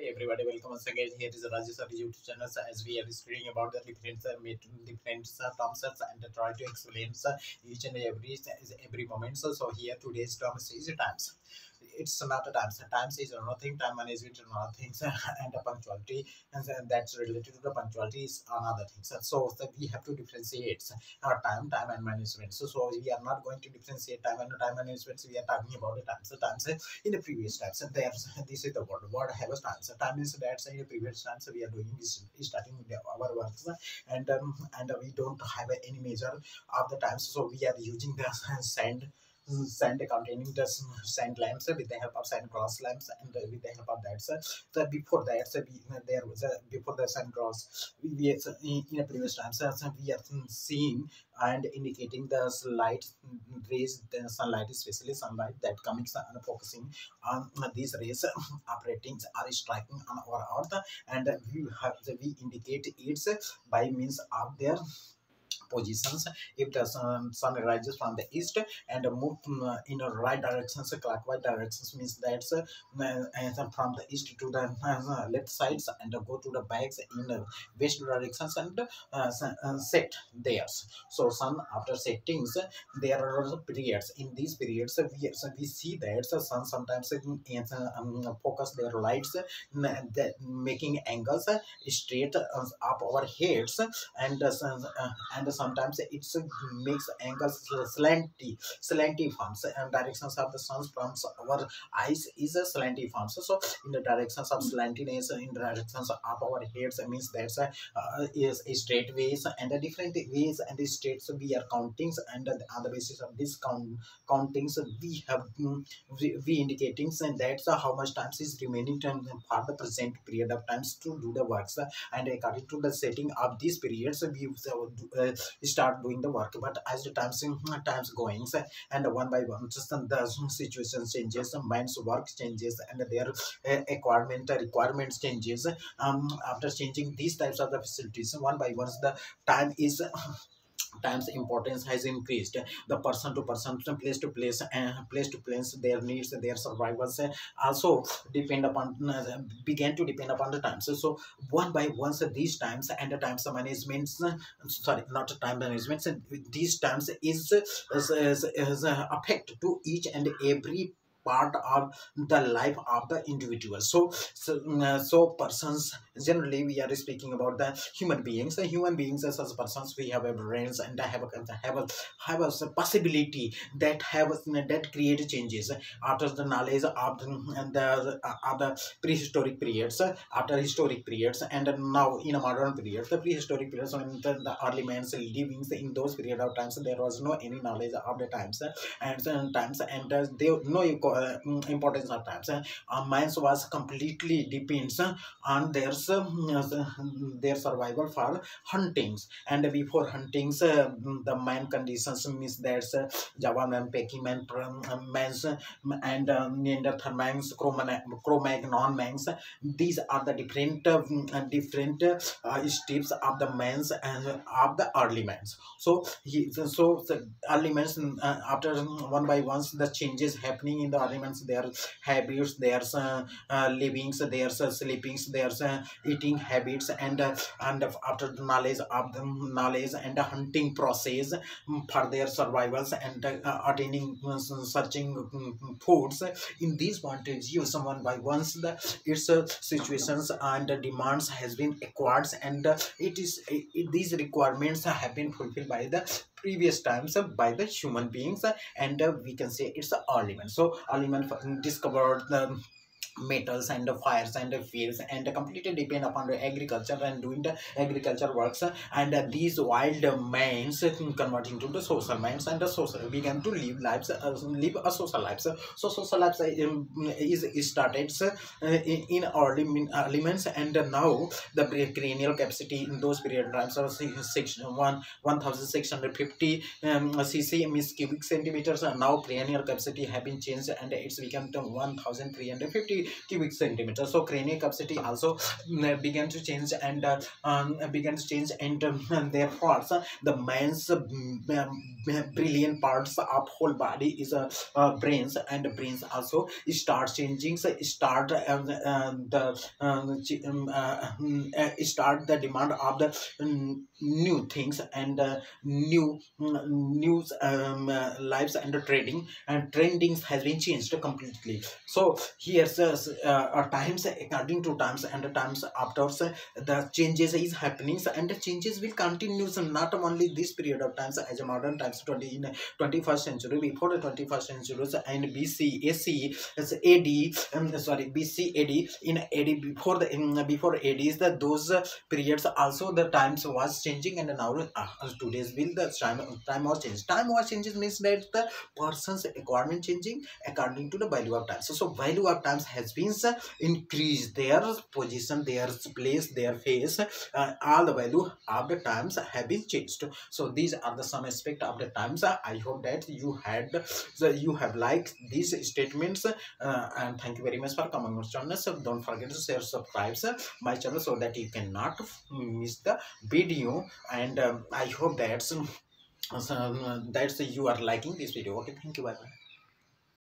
everybody, welcome once again. Here is Rajesh on YouTube channel. As we are studying about the different terms and try to explain each and every moment. So here today's terms is times. It's not a times. Times is another thing. Time management is another thing, and the punctuality and that's related to the punctuality is another thing. So we have to differentiate time and management. So we are not going to differentiate time and time management. So we are talking about the time. So times in the previous times, and there's this is the word have a time. So time is that in the previous times we are doing is starting with our works, and we don't have any measure of the times. So we are using the sand containing the sand lamps with the help of sand glass lamps, and with the help of that so before that there was before the sand glass we in a previous time we are seeing and indicating the light rays, the sunlight, especially sunlight that comes and focusing on these rays operating are striking on our earth, and we indicate it by means of their positions. If the sun rises from the east and move in a right direction, so clockwise directions means that and from the east to the left sides and go to the backs in the west directions and set theirs. So sun after settings there are periods. In these periods we see that the sun sometimes focus their lights that making angles straight up our heads, and sometimes it makes angles slanty forms, and directions of the suns from our eyes is a slanty form. So in the directions of slantiness, in the directions of our heads means that's is a straight ways and the different ways and the states we are countings, and on the basis of this countings we have we indicating, and that's how much times is remaining time for the present period of times to do the works, and according to the setting of these periods we start doing the work. But as the times going and one by one just the situation changes, mind's work changes, and their requirements changes. After changing these types of the facilities one by one, the time is times importance has increased. The person to person, place to place, their needs, their survivals also depend upon began to depend upon the times. So one by one these times and the times management, sorry, not time management, these times is affect to each and every part of the life of the individual. So persons, generally we are speaking about the human beings. The human beings as persons, we have a brains and have a possibility that that create changes after the knowledge of the prehistoric periods, after historic periods, and now in a modern period. The prehistoric periods, when the early man's living in those period of times, there was no any knowledge of the times and they no importance of times. Minds was completely depends on their survival for huntings, and before huntings the man conditions means that's Java man, Peki man, mans, and Neanderthal mans, Cro-Magnon mans. These are the different steps of the mans and of the early mans. So the early mans after one by one the changes happening in the early mans, their habits, their livings, their sleepings, their eating habits, and after the knowledge of the knowledge and the hunting process for their survivals, and attaining searching foods. In these point of view, someone by once the its situations and demands has been acquired, and these requirements have been fulfilled by the previous times by the human beings, and we can say it's the element. So element discovered the metals and the fires and the fields, and completely depend upon the agriculture and doing the agriculture works, and these wild minds converting to the social minds, and the social began to live lives, live a social lives. So social lives is started in early elements, and now the cranial capacity in those period of times was 1650 cc means cubic centimeters, and now cranial capacity have been changed and it's become to 1350 cubic centimeters. So cranial capacity also began to change, and therefore the man's brilliant parts of whole body is brains, and brains also start changing. So start start the demand of the new things, and new news lives, and the trading and trendings has been changed completely. So here's times according to times, and the times after the changes is happening, and the changes will continue. So not only this period of times as a modern times, 20 in 21st century, before the 21st century, and BC AC as AD, sorry, BC AD, in AD, before the before AD is the those periods also the times was changing, and now today's will the time was changed. Time was changes means that the person's requirement changing according to the value of times. So value of times has been increased, their position, their place, their face, all the value of the times have been changed. So these are the some aspect of the times. I hope that you had you have liked these statements, and thank you very much for coming on channel. So don't forget to share, subscribe my channel, so that you cannot miss the video. And I hope that that's you are liking this video. Okay, thank you, bye bye.